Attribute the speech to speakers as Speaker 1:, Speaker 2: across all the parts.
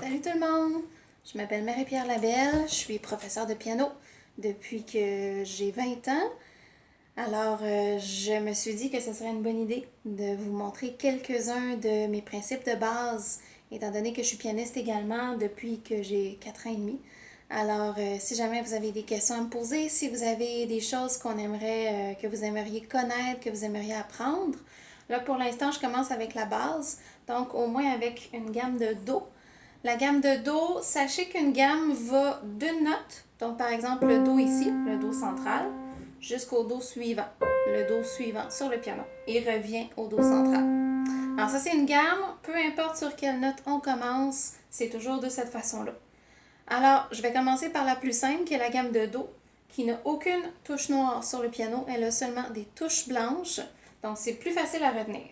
Speaker 1: Salut tout le monde! Je m'appelle Marie-Pierre Labelle, je suis professeure de piano depuis que j'ai 20 ans. Alors, je me suis dit que ce serait une bonne idée de vous montrer quelques-uns de mes principes de base, étant donné que je suis pianiste également depuis que j'ai 4 ans et demi. Alors, si jamais vous avez des questions à me poser, si vous avez des choses que vous aimeriez connaître, que vous aimeriez apprendre, là pour l'instant, je commence avec la base, donc au moins avec une gamme de Do. La gamme de Do, sachez qu'une gamme va d'une note, donc par exemple le Do ici, le Do central, jusqu'au Do suivant, le Do suivant sur le piano, et revient au Do central. Alors ça c'est une gamme, peu importe sur quelle note on commence, c'est toujours de cette façon-là. Alors je vais commencer par la plus simple qui est la gamme de Do, qui n'a aucune touche noire sur le piano, elle a seulement des touches blanches, donc c'est plus facile à retenir.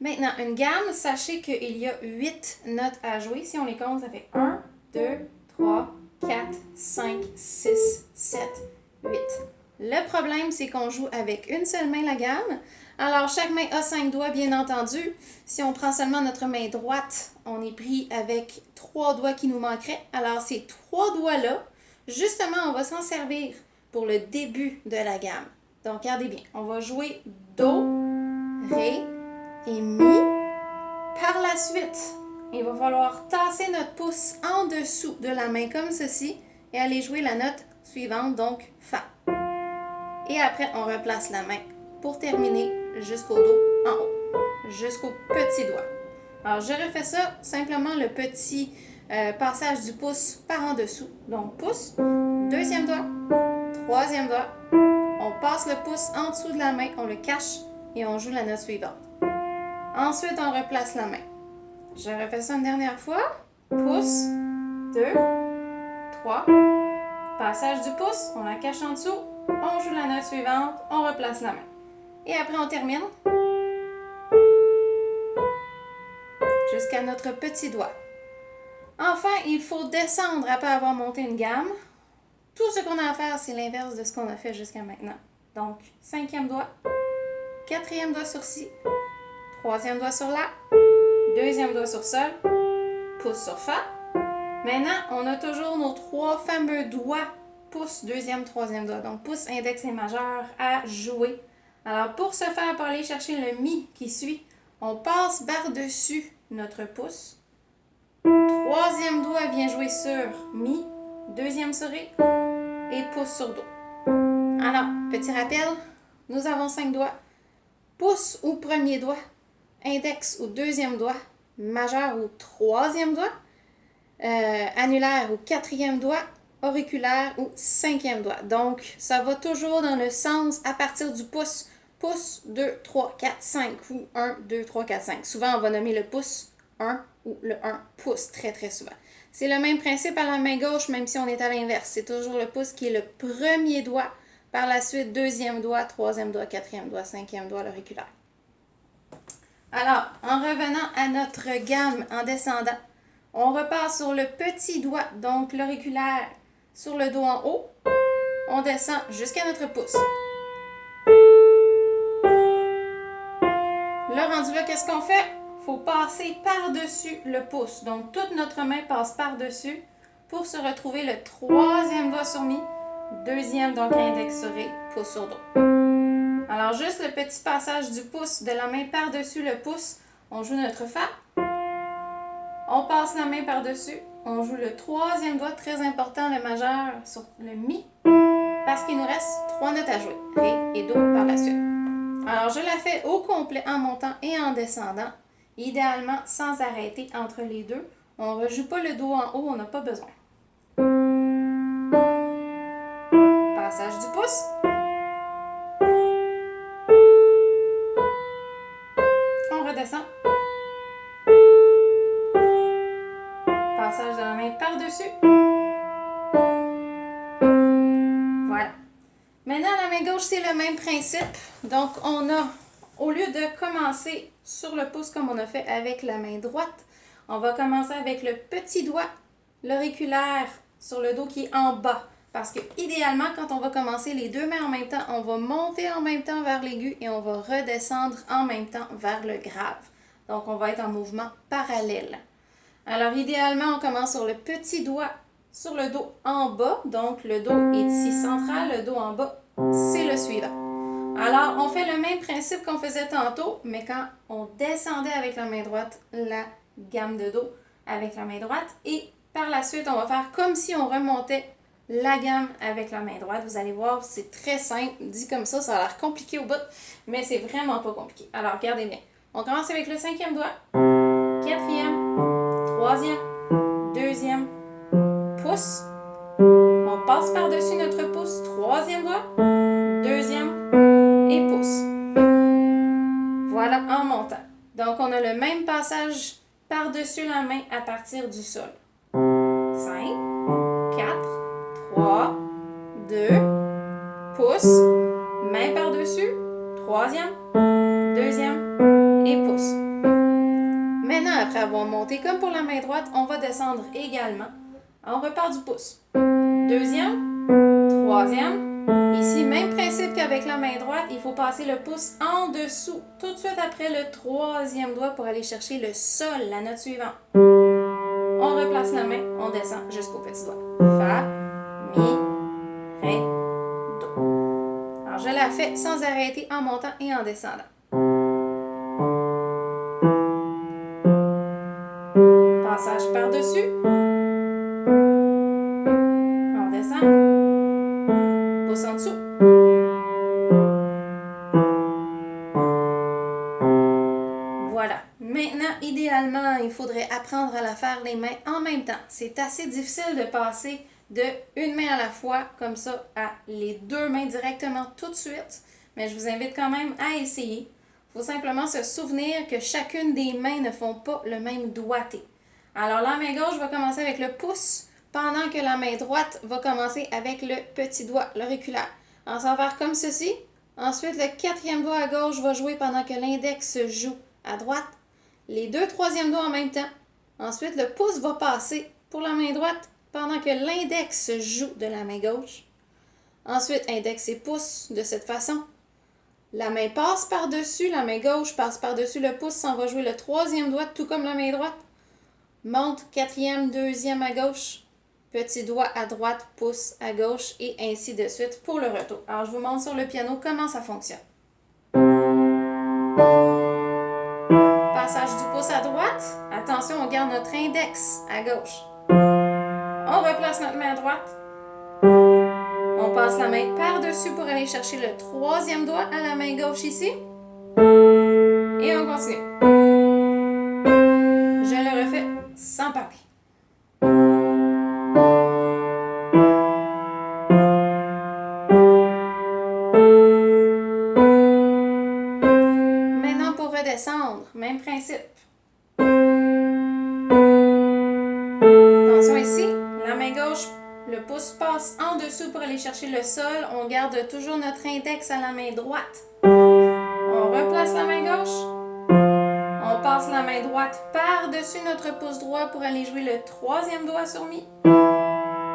Speaker 1: Maintenant, une gamme, sachez qu'il y a 8 notes à jouer. Si on les compte, ça fait 1, 2, 3, 4, 5, 6, 7, 8. Le problème, c'est qu'on joue avec une seule main la gamme. Alors, chaque main a 5 doigts, bien entendu. Si on prend seulement notre main droite, on est pris avec 3 doigts qui nous manqueraient. Alors, ces 3 doigts-là, justement, on va s'en servir pour le début de la gamme. Donc, regardez bien. On va jouer Do, Ré, et Mi. Par la suite, il va falloir tasser notre pouce en dessous de la main comme ceci et aller jouer la note suivante, donc Fa. Et après, on replace la main pour terminer jusqu'au Do en haut, jusqu'au petit doigt. Alors, je refais ça, simplement le petit passage du pouce par en dessous. Donc, pouce, deuxième doigt, troisième doigt. On passe le pouce en dessous de la main, on le cache et on joue la note suivante. Ensuite, on replace la main. Je refais ça une dernière fois. Pouce, 2, 3. Passage du pouce, on la cache en dessous. On joue la note suivante, on replace la main. Et après, on termine jusqu'à notre petit doigt. Enfin, il faut descendre après avoir monté une gamme. Tout ce qu'on a à faire, c'est l'inverse de ce qu'on a fait jusqu'à maintenant. Donc, cinquième doigt, quatrième doigt sur Si, troisième doigt sur La, deuxième doigt sur Sol, pouce sur Fa. Maintenant, on a toujours nos 3 fameux doigts, pouce, deuxième, troisième doigt. Donc, pouce, index et majeur à jouer. Alors, pour ce faire, pour aller chercher le Mi qui suit, on passe par-dessus notre pouce. Troisième doigt vient jouer sur Mi, deuxième sur Ré et pouce sur Do. Alors, petit rappel, nous avons 5 doigts. Pouce ou premier doigt, index ou deuxième doigt, majeur ou troisième doigt, annulaire ou quatrième doigt, auriculaire ou cinquième doigt. Donc, ça va toujours dans le sens à partir du pouce. Pouce, 2, 3, 4, 5 ou 1, 2, 3, 4, 5. Souvent, on va nommer le pouce 1 ou le 1 pouce très, très souvent. C'est le même principe à la main gauche, même si on est à l'inverse. C'est toujours le pouce qui est le premier doigt. Par la suite, deuxième doigt, troisième doigt, quatrième doigt, cinquième doigt, l'auriculaire. Alors, en revenant à notre gamme en descendant, on repart sur le petit doigt, donc l'auriculaire, sur le Do en haut. On descend jusqu'à notre pouce. Là, rendu là, qu'est-ce qu'on fait? Il faut passer par-dessus le pouce. Donc, toute notre main passe par-dessus pour se retrouver le troisième doigt sur Mi, deuxième, donc index sur Ré, pouce sur Do. Alors, juste le petit passage du pouce de la main par-dessus le pouce, on joue notre Fa. On passe la main par-dessus, on joue le troisième doigt, très important, le majeur sur le Mi, parce qu'il nous reste 3 notes à jouer, Ré et Do par la suite. Alors, je la fais au complet en montant et en descendant, idéalement sans arrêter entre les deux. On ne rejoue pas le Do en haut, on n'a pas besoin. Passage du pouce. On redescend. Passage de la main par-dessus. Voilà. Maintenant, la main gauche, c'est le même principe. Donc, on a, au lieu de commencer sur le pouce comme on a fait avec la main droite, on va commencer avec le petit doigt, l'auriculaire sur le Do qui est en bas. Parce que, idéalement, quand on va commencer les deux mains en même temps, on va monter en même temps vers l'aigu et on va redescendre en même temps vers le grave. Donc, on va être en mouvement parallèle. Alors, idéalement, on commence sur le petit doigt, sur le dos en bas. Donc, le dos est ici central, le dos en bas, c'est le suivant. Alors, on fait le même principe qu'on faisait tantôt, mais quand on descendait avec la main droite, la gamme de dos avec la main droite. Et par la suite, on va faire comme si on remontait la gamme avec la main droite. Vous allez voir, c'est très simple. Dit comme ça a l'air compliqué au bout, mais c'est vraiment pas compliqué. Alors, regardez bien. On commence avec le 5e doigt, 4e, 3e, 2e, pouce. On passe par-dessus notre pouce, 3e doigt, 2e et pouce. Voilà, en montant. Donc, on a le même passage par-dessus la main à partir du sol. 5, 4, 3, 2, pouce, main par-dessus, 3e, 2e et pouce. Maintenant, après avoir monté comme pour la main droite, on va descendre également. On repart du pouce. 2e, 3e. Ici, même principe qu'avec la main droite, il faut passer le pouce en dessous, tout de suite après le 3e doigt pour aller chercher le sol, la note suivante. On replace la main, on descend jusqu'au petit doigt. Fa, mi, ré, do. Alors, je la fais sans arrêter en montant et en descendant. Passage par-dessus. On descend. Pouce en dessous. Voilà. Maintenant, idéalement, il faudrait apprendre à la faire les mains en même temps. C'est assez difficile de passer de une main à la fois, comme ça, à les deux mains directement tout de suite. Mais je vous invite quand même à essayer. Il faut simplement se souvenir que chacune des mains ne font pas le même doigté. Alors, la main gauche va commencer avec le pouce, pendant que la main droite va commencer avec le petit doigt, l'auriculaire. Alors, ça va faire comme ceci. Ensuite, le 4e doigt à gauche va jouer pendant que l'index joue à droite. Les 2 3e doigts en même temps. Ensuite, le pouce va passer pour la main droite pendant que l'index joue de la main gauche. Ensuite, index et pouce de cette façon. La main passe par-dessus, la main gauche passe par-dessus le pouce, s'en va jouer le 3e doigt, tout comme la main droite. Monte, 4e, 2e à gauche. Petit doigt à droite, pouce à gauche et ainsi de suite pour le retour. Alors, je vous montre sur le piano comment ça fonctionne. Passage du pouce à droite. Attention, on garde notre index à gauche. On replace notre main à droite. On passe la main par-dessus pour aller chercher le 3e doigt à la main gauche ici. Et on continue. Je le refais sans parler. Maintenant pour redescendre, même principe. Attention ici, la main gauche, le pouce passe en dessous pour aller chercher le sol. On garde toujours notre index à la main droite. On replace la main gauche. On passe la main droite par-dessus notre pouce droit pour aller jouer le 3e doigt sur mi.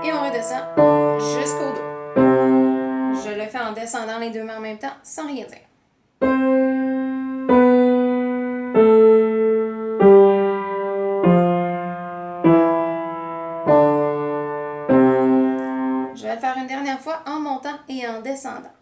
Speaker 1: Et on redescend jusqu'au dos. Je le fais en descendant les deux mains en même temps, sans rien dire. Je vais le faire une dernière fois en montant et en descendant.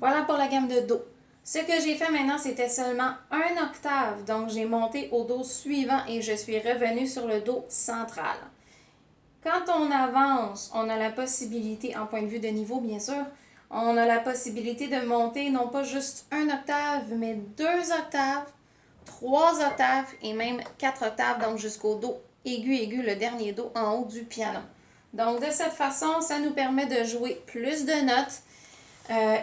Speaker 1: Voilà pour la gamme de Do. Ce que j'ai fait maintenant, c'était seulement 1 octave. Donc, j'ai monté au Do suivant et je suis revenue sur le Do central. Quand on avance, on a la possibilité, en point de vue de niveau bien sûr, on a la possibilité de monter non pas juste 1 octave, mais 2 octaves, 3 octaves et même 4 octaves, donc jusqu'au Do aigu, le dernier Do en haut du piano. Donc de cette façon, ça nous permet de jouer plus de notes,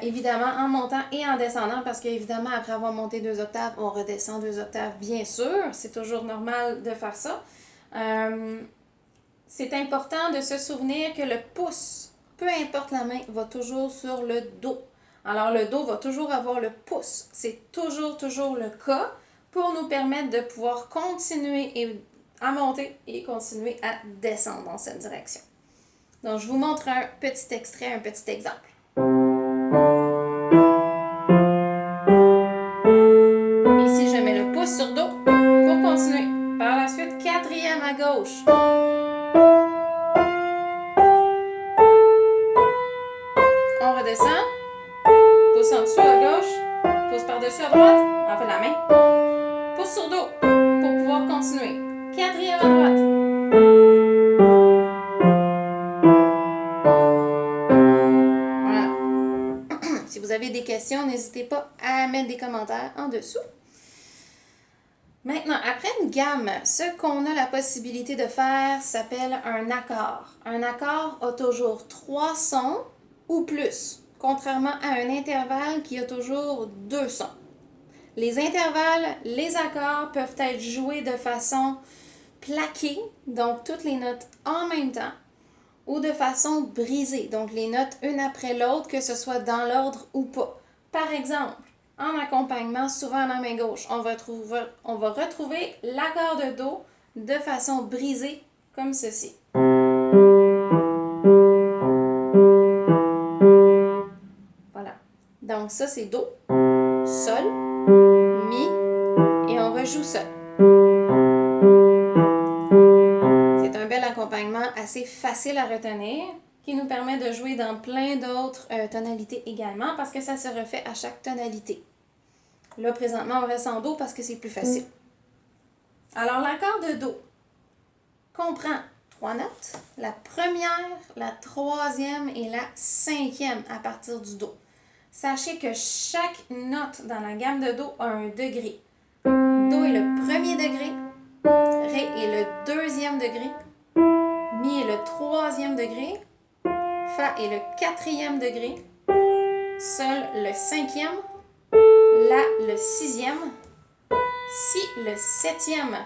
Speaker 1: évidemment en montant et en descendant, parce qu'évidemment après avoir monté 2 octaves, on redescend 2 octaves, bien sûr, c'est toujours normal de faire ça. C'est important de se souvenir que le pouce, peu importe la main, va toujours sur le Do. Alors le Do va toujours avoir le pouce. C'est toujours le cas. pour nous permettre de pouvoir continuer à monter et continuer à descendre dans cette direction. Donc, je vous montre un petit extrait, un petit exemple. Ici, je mets le pouce sur Do pour continuer. Par la suite, quatrième à gauche. On redescend. Pouce en dessous à gauche. Pouce par-dessus à droite. On fait la main. Pouce sur Do pour pouvoir continuer. Quatrième à droite. Voilà. Si vous avez des questions, n'hésitez pas à mettre des commentaires en dessous. Maintenant, après une gamme, ce qu'on a la possibilité de faire s'appelle un accord. Un accord a toujours 3 sons ou plus, contrairement à un intervalle qui a toujours 2 sons. Les intervalles, les accords peuvent être joués de façon plaquée, donc toutes les notes en même temps, ou de façon brisée, donc les notes une après l'autre, que ce soit dans l'ordre ou pas. Par exemple, en accompagnement, souvent à la main gauche, on va retrouver l'accord de Do de façon brisée, comme ceci. Voilà. Donc ça, c'est Do, Sol, Mi, et on rejoue Sol. C'est un bel accompagnement assez facile à retenir, qui nous permet de jouer dans plein d'autres tonalités également, parce que ça se refait à chaque tonalité. Là, présentement, on reste en Do parce que c'est plus facile. Alors, l'accord de Do comprend 3 notes. La première, la troisième et la cinquième à partir du Do. Sachez que chaque note dans la gamme de Do a un degré. Do est le premier degré, Ré est le deuxième degré, Mi est le troisième degré, Fa est le quatrième degré, Sol le cinquième, La le sixième, Si le septième.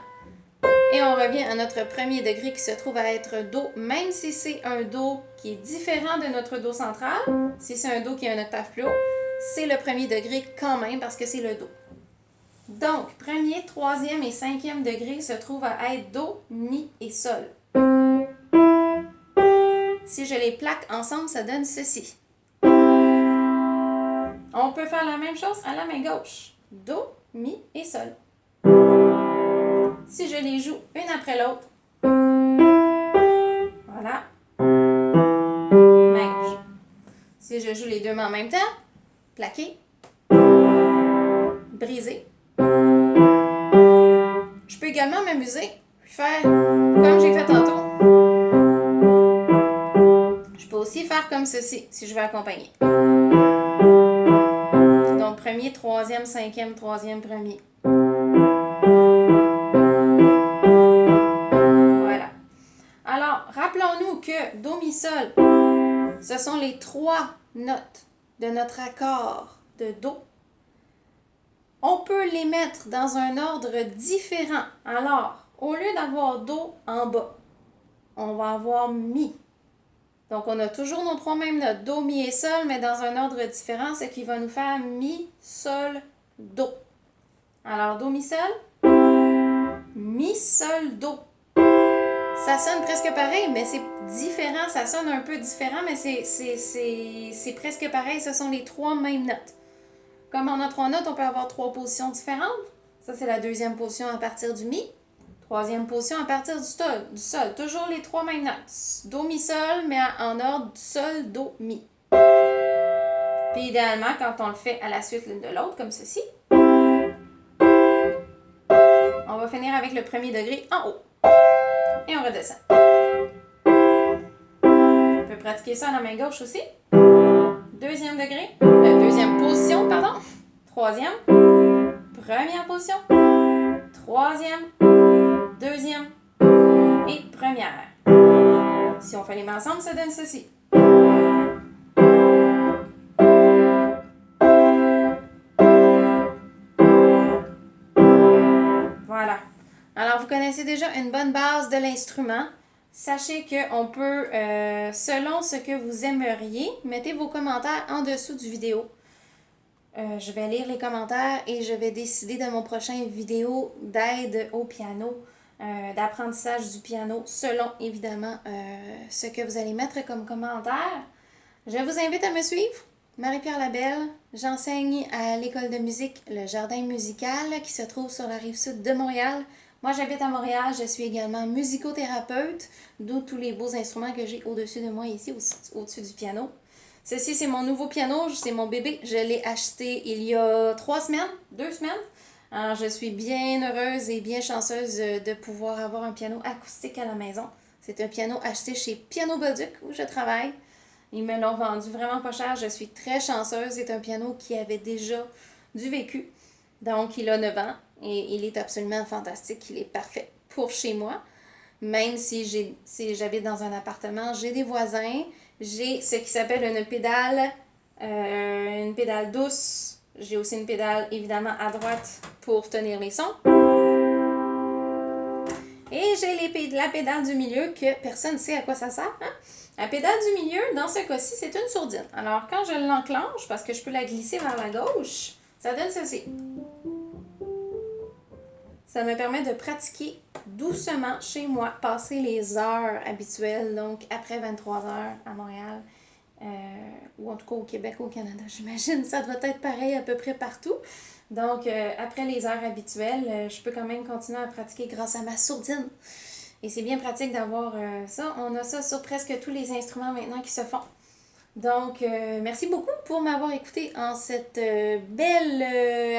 Speaker 1: Et on revient à notre premier degré qui se trouve à être Do, même si c'est un Do qui est différent de notre Do central. Si c'est un Do qui a une octave plus haut, c'est le premier degré quand même parce que c'est le Do. Donc, premier, troisième et cinquième degré se trouvent à être Do, Mi et Sol. Si je les plaque ensemble, ça donne ceci. On peut faire la même chose à la main gauche. Do, Mi et Sol. Si je les joue une après l'autre, voilà, main gauche. Si je joue les deux mains en même temps, plaqué, brisé. Je peux également m'amuser, faire comme j'ai fait tantôt. Je peux aussi faire comme ceci, si je veux accompagner. Donc, premier, troisième, cinquième, troisième, premier. Voilà. Alors, rappelons-nous que Do, Mi, Sol, ce sont les 3 notes de notre accord de Do. On peut les mettre dans un ordre différent. Alors, au lieu d'avoir Do en bas, on va avoir Mi. Donc, on a toujours nos 3 mêmes notes, Do, Mi et Sol, mais dans un ordre différent, ce qui va nous faire Mi, Sol, Do. Alors, Do, Mi, Sol, Mi, Sol, Do. Ça sonne presque pareil, mais c'est différent. Ça sonne un peu différent, mais c'est presque pareil. Ce sont les 3 mêmes notes. Comme on a 3 notes, on peut avoir 3 positions différentes. Ça, c'est la deuxième position à partir du Mi. Troisième position à partir du Sol. Toujours les 3 mêmes notes. Do, Mi, Sol, mais en ordre Sol, Do, Mi. Puis idéalement, quand on le fait à la suite l'une de l'autre, comme ceci, on va finir avec le premier degré en haut. Et on redescend. On peut pratiquer ça à la main gauche aussi. Deuxième degré. Deuxième position, pardon. Troisième. Première position. Troisième. Deuxième. Et première. Si on fait les mains ensemble, ça donne ceci. Voilà. Alors, vous connaissez déjà une bonne base de l'instrument. Sachez qu'on peut, selon ce que vous aimeriez, mettez vos commentaires en dessous du vidéo. Je vais lire les commentaires et je vais décider de mon prochain vidéo d'aide au piano, d'apprentissage du piano, selon évidemment ce que vous allez mettre comme commentaire. Je vous invite à me suivre. Marie-Pierre Labelle, j'enseigne à l'école de musique Le Jardin musical qui se trouve sur la rive sud de Montréal. Moi, j'habite à Montréal, je suis également musicothérapeute, d'où tous les beaux instruments que j'ai au-dessus de moi ici, au-dessus du piano. Ceci, c'est mon nouveau piano, c'est mon bébé. Je l'ai acheté il y a 2 semaines. Alors, je suis bien heureuse et bien chanceuse de pouvoir avoir un piano acoustique à la maison. C'est un piano acheté chez Piano Bolduc où je travaille. Ils me l'ont vendu vraiment pas cher. Je suis très chanceuse. C'est un piano qui avait déjà du vécu. Donc, il a 9 ans et il est absolument fantastique. Il est parfait pour chez moi. Même si j'habite dans un appartement, j'ai des voisins. J'ai ce qui s'appelle une pédale douce. J'ai aussi une pédale évidemment à droite pour tenir les sons. Et j'ai la pédale du milieu que personne ne sait à quoi ça sert. Hein? La pédale du milieu, dans ce cas-ci, c'est une sourdine. Alors, quand je l'enclenche, parce que je peux la glisser vers la gauche, ça donne ceci. Ça me permet de pratiquer doucement chez moi, passer les heures habituelles, donc après 23 heures à Montréal, ou en tout cas au Québec, au Canada, j'imagine. Ça doit être pareil à peu près partout. Donc, après les heures habituelles, je peux quand même continuer à pratiquer grâce à ma sourdine. Et c'est bien pratique d'avoir ça. On a ça sur presque tous les instruments maintenant qui se font. Donc, merci beaucoup pour m'avoir écouté en cette belle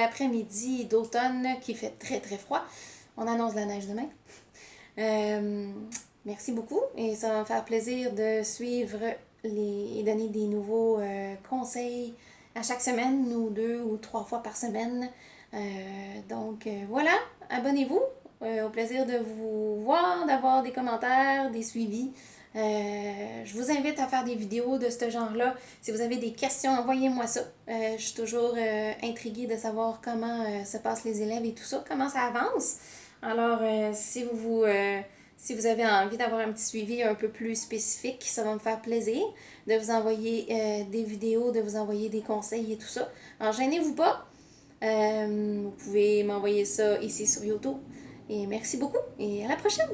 Speaker 1: après-midi d'automne qui fait très très froid. On annonce de la neige demain. Merci beaucoup et ça va me faire plaisir de suivre et donner des nouveaux conseils à chaque semaine ou 2 ou 3 fois par semaine. Donc voilà, abonnez-vous. Au plaisir de vous voir, d'avoir des commentaires, des suivis. Je vous invite à faire des vidéos de ce genre-là. Si vous avez des questions, envoyez-moi ça. Je suis toujours intriguée de savoir comment se passent les élèves et tout ça, comment ça avance. Alors, si vous avez envie d'avoir un petit suivi un peu plus spécifique, ça va me faire plaisir de vous envoyer des vidéos, de vous envoyer des conseils et tout ça. Alors, gênez-vous pas. Vous pouvez m'envoyer ça ici sur YouTube. Et merci beaucoup et à la prochaine!